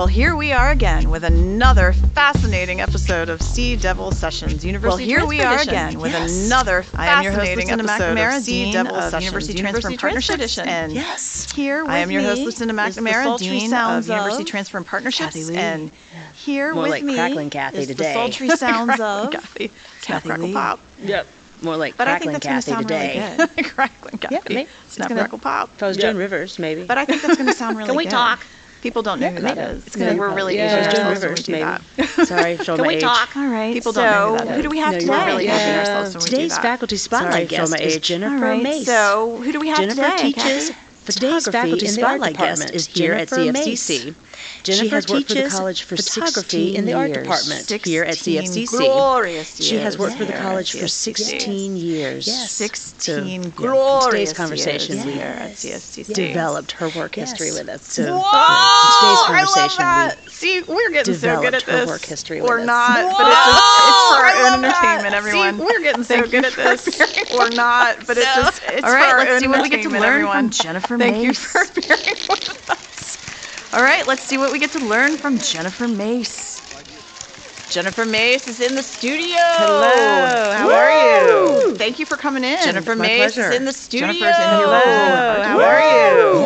Well, here we are again with another fascinating episode of Sea Devil Sessions University. Well, here we are again with another fascinating episode of Sea Devil Sessions University Transfer and Partnerships. And here with me, I am your host, Lucinda McNamara, Dean of University Transfer and Partnerships. Kathie Lee. And here more with like me crackling Kathie is today. the sultry sounds of Kathie Snap, Lee. Crackle, Pop. Yep. More like But I crackling think that's going to Kathie sound today. really good. Crackling Kathie. Yeah, maybe. Snap, Crackle, Pop. If I was Joan Rivers, maybe. But I think that's going to sound really Can we good. talk? People don't know who that is. It's gonna We're really yeah, aging Joan ourselves Rivers, when we do maybe. that. Sorry, showing Can my we age. talk? All right. People don't know who that is. Who do we have today? We're really aging ourselves when we do Today's that. faculty spotlight guest is Jennifer Mace. So who do we have Jennifer today? teaches Today's photography in the art department is here at Jennifer CFCC. Jennifer She has worked for the teaches college for photography 16 in the art years department here at 16 CFCC. glorious She has worked for the years college here for at 16 years. Yes. 16 So, glorious today's conversation years we here at CFCC. developed her work history with us. So Whoa! today's I love conversation that. See, we're getting so good at developed her this. work history with or us. not, Whoa! but it's for I our love own that. entertainment, everyone. See, we're getting so good at this. or not, but it's All right, for our let's own see what we get to entertainment, learn everyone. from Jennifer Thank you Mace. for bearing with us. All right, let's see what we get to learn from Jennifer Mace. Jennifer Mace is in the studio. Hello, how Woo! are you? Thank you for coming in. Jennifer My Mace pleasure. is in the studio. Jennifer's in here. Hello, how Woo! are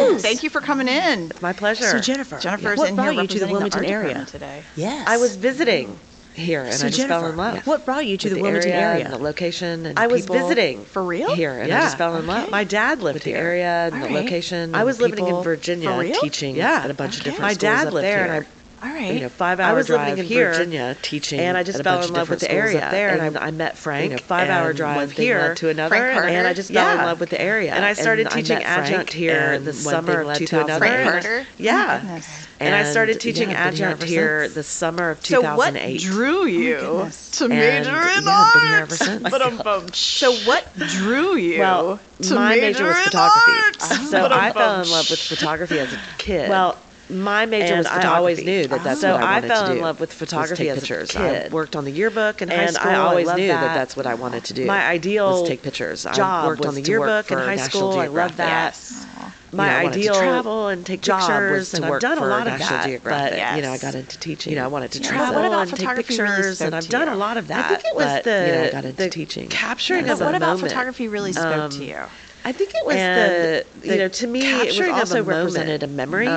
you? Yes. Thank you for coming in. My pleasure. So Jennifer, Jennifer's what in brought here you to the representing Wilmington art area? department today. Yes. I was visiting here, and So I just Jennifer, fell in love. what brought you to with the Wilmington area? and the location, and I was people visiting For real? here, and I Yeah. just fell in love. Okay. My dad lived with the here. area and All the right. location. I and was living in people. Virginia, For real? teaching Yeah. at a bunch of Okay. different My schools dad up lived there, here. and All right. I, 5 I hour was living drive in here, Virginia teaching and I just at a fell bunch in of love with the different schools area up there, and I met Frank. 5 hour and drive one thing here led to another, Frank Carter? and I just fell Yeah. in love with the area. And I started I teaching met Frank, adjunct here and the one summer thing of led to 2000. another. Frank Carter? Yeah. Oh, my goodness. And I started And, teaching yeah, I've been here adjunct ever here since. the summer of So what 2008. drew you goodness. to And, major in yeah, I've been here art? ever since. So what drew you Well, to my major was in photography. art? So I fell in love with photography as a kid. Well, my major and was I photography. always knew that that's so what I wanted fell to in do, love with was photography take as pictures. a kid. I worked on the yearbook in high And school. I always loved knew that that's what I wanted to do. My ideal was take pictures. job I worked was on the to work yearbook in for high National school. I Geographic. loved that. Yes. My I wanted ideal to travel and take job pictures, was to and work I've done for a lot of National that. Geographic. But Yes. I got into teaching. I wanted to Yeah. travel What about and take photography really pictures, spoke and I've to done you? a lot of that. I think it was but, the I got into the teaching. capturing But of a what about moment. photography really spoke to you? I think it was And, the to me, it was capturing of also a moment. represented a memory.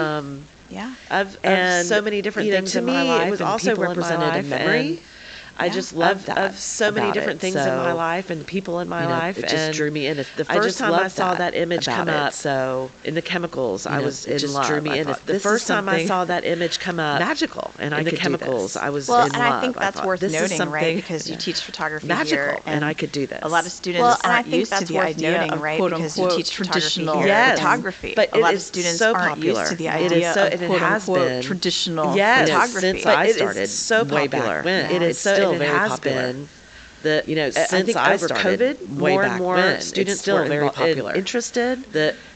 Yeah. Of And, so many different things to in me, my life. it was and also people in my represented life, a memory. and I Yeah. just loved that. of so many about different it. things in my So, life and people in my you know, life. It just and drew me in. The I first just time I loved saw that image about come it. up, So in the chemicals, I was it in just love. drew me I in. thought, The this first is time I something saw that image come up, magical, and I in the could chemicals, do this. I was Well, in and love. I think that's thought, worth this is noting, right? something Because you teach photography magical, here, and I could do this. a lot of students Well, and I aren't think used to that's the worth idea noting, of right? quote Because you unquote teach traditional photography here. Yes, photography. but a lot it of is students so aren't popular. used to the It idea is so- of and it quote has unquote been. traditional Yes, photography. since But I it is started so way back popular. when. It is It's still and it very has popular. been. The I since think I over started, COVID, way more back and more when, students it's still were very popular. interested.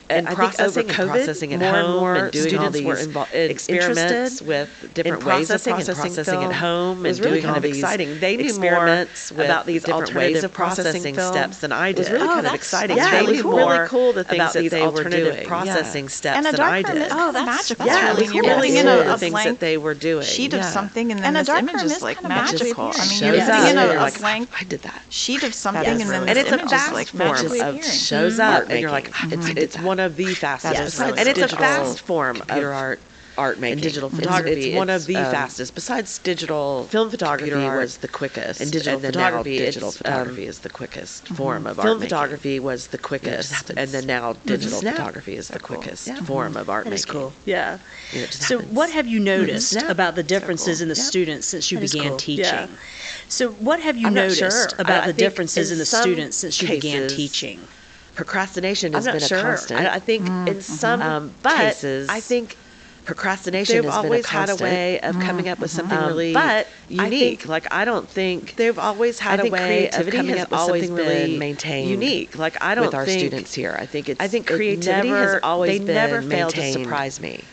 And I I think think over over COVID, processing at more and home more and doing all students were these experiments interested with different in ways of processing processing film. at home It was and really doing kind all of these exciting. They knew experiments more about these different alternative ways of processing film. steps than I It was did. really Oh, kind of that's exciting. that's They really knew cool. more cool the things about that these they were alternative doing. processing steps And a than I darkroom did. is Oh, that's magical. that's Yeah, really it's You're cool. putting really in cool a the things blank that they were doing. sheet of Yeah. something, and And then a this darkroom image is is like kinda magical. magical. I mean, Shows you're up. putting in You're a like, blank I did that. sheet of something, That is and then really this And it's a image is fast like form magically of appearing. shows Art up, and you're like, making. it's one of the fastest. That is really and it's a cool. fast form Computer of art making. and digital It's- photography. It's one of It's, the fastest. Besides digital film photography computer art was the quickest, and digital then photography. Now Digital it's, photography is the quickest form of film art making. photography was the quickest, happens. and then now digital Snap. photography is the So cool. quickest Yeah. form of art That is making. cool. Yeah. It just So happens. what have you noticed Snap. about the differences cool. in the Yeah. students since you That is began cool. teaching? Yeah. So what have you I'm not noticed sure. about I the think differences in in the some students since you began cases, teaching? Procrastination I'm has not been sure. a constant. I think in some but cases, I think procrastination they've has been a always had a constant. way of coming up with something really but unique. I don't think They've always had I a think way of creativity coming has up with always something been really maintained unique. Like I don't with our think students here. I think creativity never, has always they been never failed to maintained surprise me.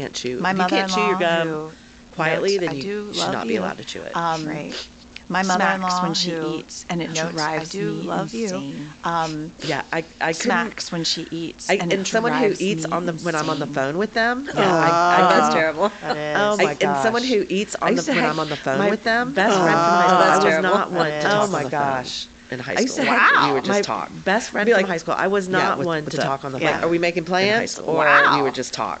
can't chew. My If you can't chew your mother-in-law gum who quietly, notes, then I you do should love not be you. allowed to chew it. Right. My mother-in-law when she who eats, and it notes, drives I do me love insane. you. Yeah, I couldn't. Smacks when she eats, And someone who drives eats me on the when I'm on the insane. phone with them. Yeah. That's terrible. That is. Oh my And someone gosh. who eats I used to when hang- I'm on the phone my with them. best friend from high school. that's I was terrible. not one to That talk is. on the phone. Gosh. In high I used to school, hang- we would just my talk. best friend Be from like, high school. I was not one to to talk on the phone. Yeah. Like, are we making plans, school. or Wow. we would just talk?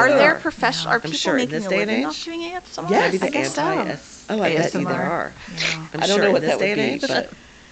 Are there there are. professional? Are people sure in making this a day and living age. off doing ASMR? Yes. Maybe the I guess so. anti-S. Oh, I bet you there ASMR. are. Yeah. I'm I don't sure know in what this that day would and be, age. but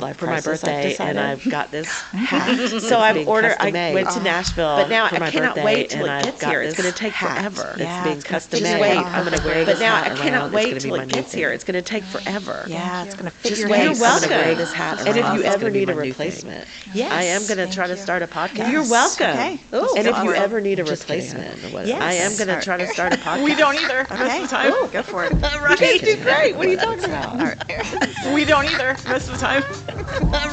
life for my crisis, I've birthday, decided. and I've got this hat. So I've being ordered. I custom-made. went to Nashville, But now for I my cannot birthday, wait till and it I've gets got here. It's this going to take hat. forever. Yeah, It's being it's gonna custom fit made. you I'm going to wear But this now hat I around. cannot It's wait gonna be till my it new gets thing. here. It's going to take forever. Yeah, it's gonna fit Just your wait. face. You're I'm going to welcome. This hat And if around. you It's ever gonna be need a my new replacement, Yes. I am going to try to you. start a podcast. You're welcome. Okay. Oh, And if Go you for it. ever need a Just kidding. replacement, Yes. I am going to try to start a podcast. We don't either most of the time. Go for it. You guys do great. What are you talking about? We don't either most of the time.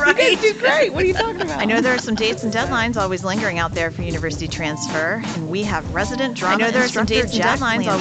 You guys do great. What are you talking about? I know there are some dates and deadlines always lingering out there for university transfer, and we have resident drama instructor Jack Landry on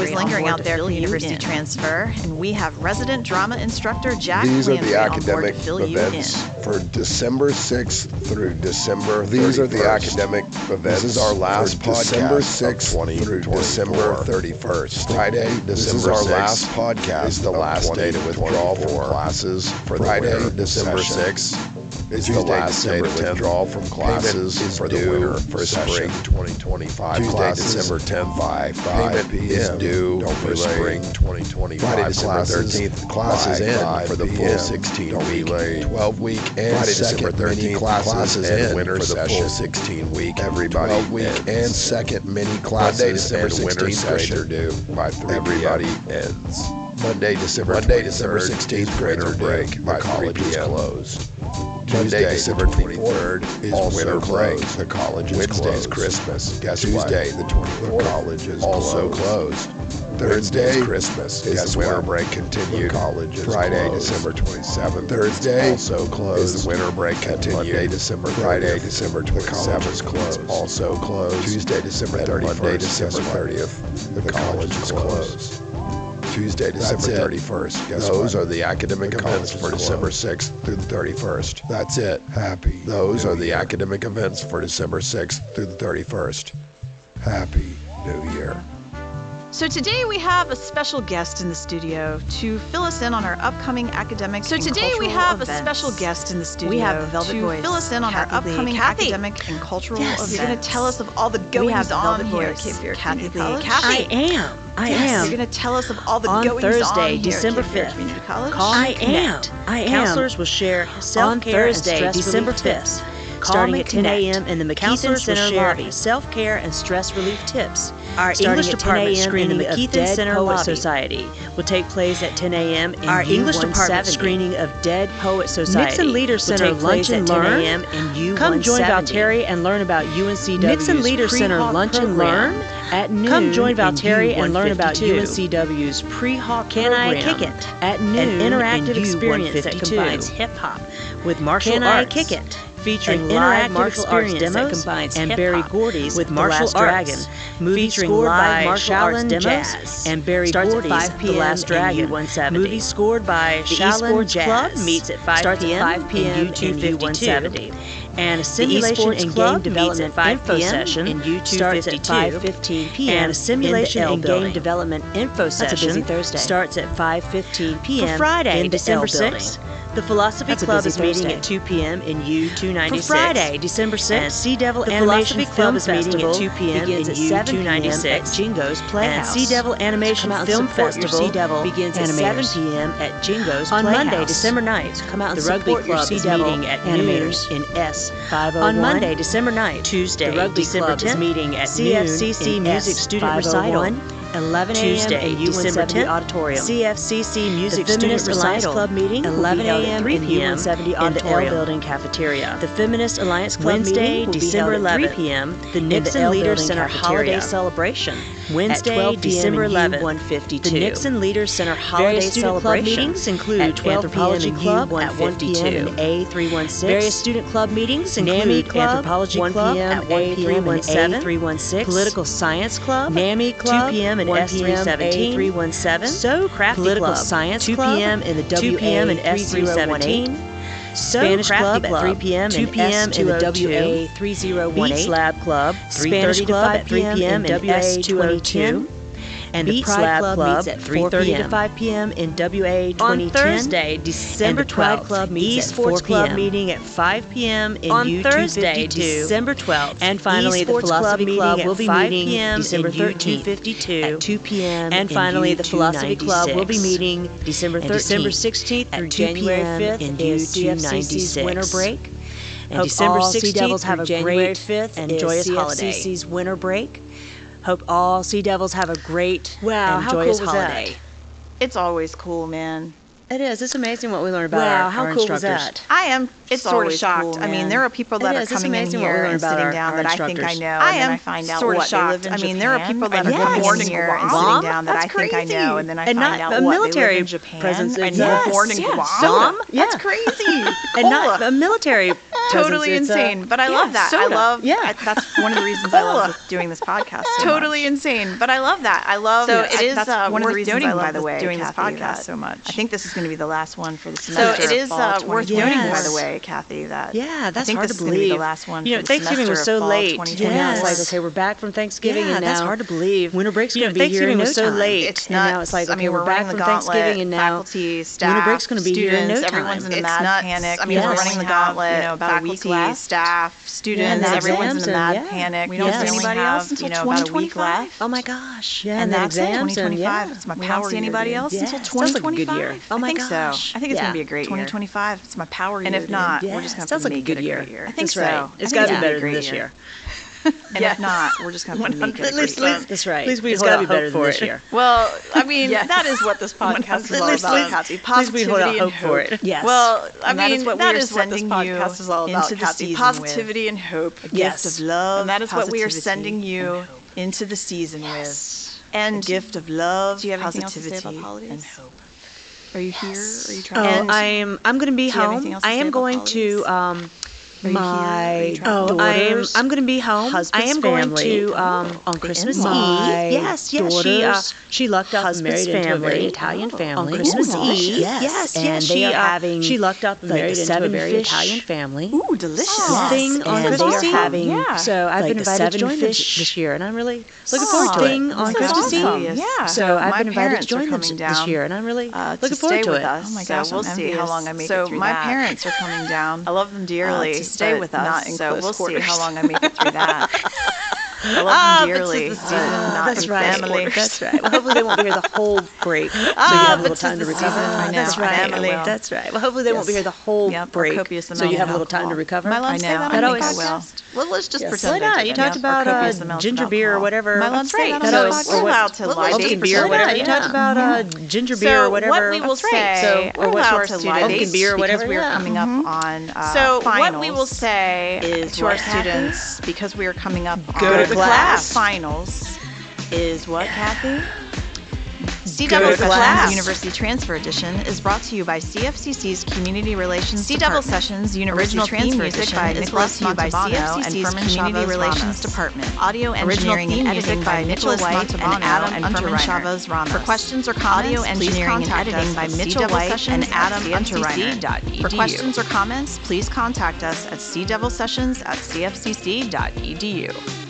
board to fill you in. For December 6th through December 31st. These are the academic events. This is our last podcast. December 6th through December 31st. Friday, December 6th. Our last podcast is the last day to withdraw from classes for Friday, December 6th. Is the last day to withdraw from classes for the winter for spring 2025. Tuesday, December 10th, 5 p.m. is due for spring 2025. Friday, December 13th, classes in for the full 16-week, 12-week, and Friday, December 13th, classes in winter for the full 16-week, 12-week, and second mini classes and winter session are due by 3 Everybody ends. Monday, December 16th, winter break. The college is closed. Tuesday, December 23rd is winter break. The college is closed. Wednesday's Christmas. Guess Tuesday, the 24th, the college is also closed. Thursday, Christmas. Is the winter break continued? The college is Friday, closed. December 27th. Thursday, also closed. Is the winter break continued? Monday, December 30th. Friday, December 27th is closed. Also closed. Tuesday, December 31st. Monday, December 30th. The college is closed. Tuesday, December 31st. Those are the academic events for December 6th through the 31st. That's it. Happy. Those are the academic events for December 6th through the 31st. Happy New Year. So today we have a special guest in the studio to fill us in on our upcoming academic and cultural events. We have the Velvet Voice. Fill us in on our upcoming academic and cultural events. You're going to tell us of all the goings on here at Cape Fear Kathie Lee. I am. You're going to tell us of all the on goings Thursday, on December here at 5th. Cape Fear Community College. I am. Counselors will share self-care on Thursday, December 5th. Starting at 10 a.m. in the McKeithen Center lobby. Self-care and stress relief tips. Our English department screening of Dead Poet Society will take place at 10 a.m. in Our English department screening of Dead Poet Society. Nixon Leader Center lunch and learn. Come join Valtteri and learn about UNCW's Nixon Leader Center lunch and learn at noon. Come join Valtteri and learn about UNCW's pre-hawk program. Can I Kick It at noon? An interactive experience that combines hip hop with martial arts. Can I Kick It? Featuring live martial arts demos and Barry Gordy's with Martial Dragon. Movie scored by martial arts demos and Barry Gordy's The Last Dragon. Movie scored by Shaolin Jazz meets at 5 p.m. in U250. And a simulation and game development info session starts at 5:15 p.m. And a simulation and game development info session starts at 5:15 p.m. For Friday, December 6th. The Philosophy Club is meeting at 2 p.m. in U296. For Friday, December 6th, and Sea Devil Animation Film is meeting at 2 p.m. begins at 7 p.m. at Jingo's Playhouse. And Sea Devil Animation Film Festival begins at 7 p.m. at Jingo's Playhouse. On Monday, December 9th, come out and the Rugby Club is meeting at Animators in S501. On Monday, December 9th, Tuesday, the Rugby Club is meeting at CFCC Music Student Recital. 11 a.m. at U170 Auditorium. CFCC Music Student Recital Club meeting 11 a.m. in U170 Auditorium Building Cafeteria. The Feminist Alliance Club Wednesday, December 11th, 3 p.m. The Nixon Leaders Center Holiday Celebration. Wednesday, December 11th, U152. The Nixon Leaders Center Holiday Celebration. Club meetings include at 12 Anthropology Club at 1 p.m. in A316. Various student club meetings include NAMI Club, Anthropology Club at 1 p.m. in A316. Political Science Club, NAMI Club, 2 p.m. in S317. A317. So Crafty Political Club, Science 2 p.m. in the WA 2 p.m. in S317. Spanish Club at 3 p.m. 2 p.m. in the WA 3018. Beats Lab Club, Spanish Club at 3 p.m. in WA 202. And the Pride Club meets at 3:30 to 5 p.m. in WA 2010. On Thursday, December 12th, Club meets at 4 p.m. meeting at 5 p.m. in on Thursday, December 12th. And finally, the Philosophy Club will be meeting December 13th at 2 p.m. And finally, the Philosophy Club will be meeting December 13th and December 16th through January 5th in CFCC's winter break. And December 16th have a great 5th and joyous holiday. CFCC's winter break. Hope all Sea Devils have a great and joyous holiday. It's always cool, man. It is. It's amazing what we learn about our cool was instructors. that? I am It's sort of always shocked. cool, I mean, man. there are people that are coming in here and sitting down that I think I know. I am find out sort of shocked. I mean, there are people that are coming in here and sitting down that I think I know, and then I find out what they live in Japan presence. and they're born in Guam. That's crazy. And not a military Totally presence. insane. But I love that. I love. That's one of the reasons I love doing this podcast. Totally insane. But I love that. I love. So it is that's one of the worth reasons noting, I love by the way, doing this Kathy, podcast so much. I think this is going to be the last one for the So semester. it is worth noting, by the way, way, Kathy, that that's I think hard this to is going to be believe. the last one. You know, for the Thanksgiving was semester so of fall late. 2024. Yeah, it's like, okay, we're back from Thanksgiving, and that's now hard to believe. winter break's going to be here Thanksgiving in no was so time. late. It's And nuts. now it's like, I okay, mean, we're back running from the gauntlet. Thanksgiving, and now faculty, staff, winter break's going to be here in no students, time. everyone's in a It's mad nuts. panic. I mean, we're we're running the only have, gauntlet. about a week Faculty, left. staff, students, the everyone's in a mad exams, panic. We don't see anybody else until until about a week 2025. left. Oh my gosh. Yeah, And the that's it. exams and 2025. It's my We power don't see year, anybody dude. else Yeah, until it sounds like a good 2025. year. Oh my I think gosh. so. I think it's Yeah. going to be a great year. 2025. It's my power year. And if dude. not, Yeah, we're just going to sounds like a make good it year. a great year. I think That's right. so. It's I got think to be it's better gonna than be a this great year. And if not, we're just going to make it a great year. That's right. At least we it's hold got to out be better hope than for this it. year. Well, I mean, that is what this podcast is all about, Kathy. At least we hold out Positivity hope and for hope. it. Yes. Well, I And that mean, is what that we are is what this sending podcast you is all about, into the Kathy. season Positivity and hope. A Yes. gift of love. And that is what we are positivity, sending you and hope. into the season with. And a gift of love, Do you have anything else to say positivity, about holidays? and hope. Are you here? Are you Oh, trying? I'm going to be Do you have anything home. else to I say am about going holidays? to Are you here? Are you traveling? I'm going to be home. I am going to on Christmas Eve. my Yes, daughter's she lucked up and husband's married into a family. very Italian family On Christmas Ooh, Eve. Yes, And and they are having she lucked up and like married the into a 7 very fish. Italian family. Ooh, delicious. Thing on and Christmas they are Eve. having So I've like been the invited to 7 join them fish this year, and I'm really looking forward to thing it. on This is Christmas awesome. Eve. Yeah. So I've my been invited to parents are join them coming this down, year, and I'm really to looking forward stay to with it. us. Oh my gosh, so we'll I'm see how envious. long I make So it through my that. parents are coming down. I love them dearly to stay but with us, Not in so close we'll quarters. see how long I make it through that. I love them dearly. This is the season, but not That's in right. close quarters. That's right. Well, hopefully they won't be here the whole break, so you have a little this time is to the recover. season. I know. That's right. Family. That's right. Well, hopefully they won't be here the whole Yep, or break, copious so amount you of have a little time to alcohol. recover. Am I allowed to say that on That the always podcast? Well, let's just Yes. pretend Why I not? did You that. talked Yeah, or about copious amounts of ginger beer or alcohol. whatever. Am I allowed to say that on So- the or podcast? what- We're allowed to lie. Pumpkin beer or whatever. You talked about ginger beer or whatever. So what we will say, So- we're or what's allowed our to students- lie pumpkin beer or whatever, because we are yeah. coming up on So finals. what we will say is to our what, Kathy? students, because we are coming up Go on to class. finals, is what, Kathy? C Go Double to Sessions class. University Transfer Edition is brought to you by CFCC's Community Relations C Double Department. Sessions University Original Transfer theme music Edition by is Nicholas brought to you by Montalbano and CFCC's Furman Community Chavez Relations Ramos. Department. Audio Original engineering theme and music editing by by Nicholas Mitchell White Montalbano and Adam and Furman Unterreiner. Chavez Ramos. For questions or comments, Audio please engineering and contact editing us by at Mitchell White cdevilsessions and at Adam Unterreiner. cfcc.edu. For questions or comments, please contact us at cdevilsessions@cfcc.edu.